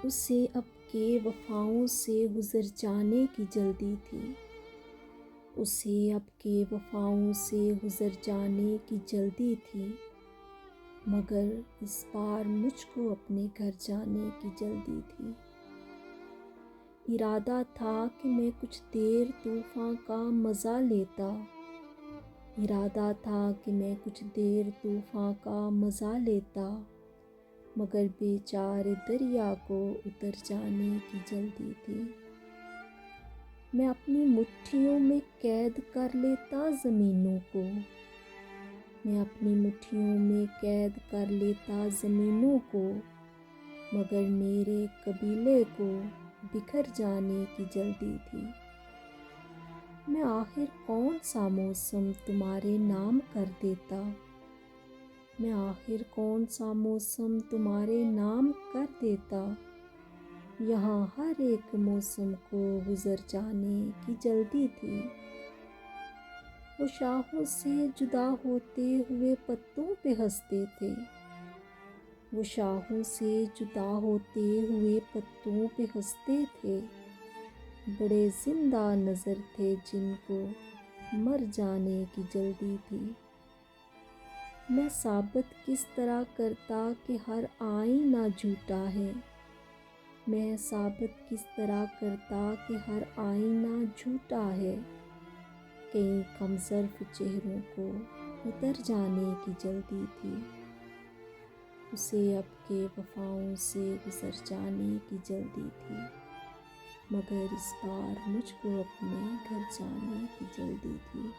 उसे अब के वफ़ाओं से गुज़र जाने की जल्दी थी। उसे अब के वफ़ाओं से गुज़र जाने की जल्दी थी, मगर इस बार मुझको अपने घर जाने की जल्दी थी। इरादा था कि मैं कुछ देर तूफ़ान का मज़ा लेता। इरादा था कि मैं कुछ देर तूफ़ान का मज़ा लेता, मगर बेचारे दरिया को उतर जाने की जल्दी थी। मैं अपनी मुट्ठियों में कैद कर लेता ज़मीनों को। मैं अपनी मुट्ठियों में कैद कर लेता ज़मीनों को, मगर मेरे कबीले को बिखर जाने की जल्दी थी। मैं आखिर कौन सा मौसम तुम्हारे नाम कर देता। मैं आखिर कौन सा मौसम तुम्हारे नाम कर देता। यहाँ हर एक मौसम को गुज़र जाने की जल्दी थी। वो शाखों से जुदा होते हुए पत्तों पे हंसते थे। वो शाखों से जुदा होते हुए पत्तों पे हंसते थे। बड़े जिंदा नज़र थे जिनको मर जाने की जल्दी थी। मैं साबित किस तरह करता कि हर आईना झूठा है। मैं साबित किस तरह करता कि हर आईना झूठा है। कई कमज़र्फ़ चेहरों को उतर जाने की जल्दी थी। उसे अब के वफ़ाओं से गुज़र जाने की जल्दी थी, मगर इस बार मुझको अपने घर जाने की जल्दी थी।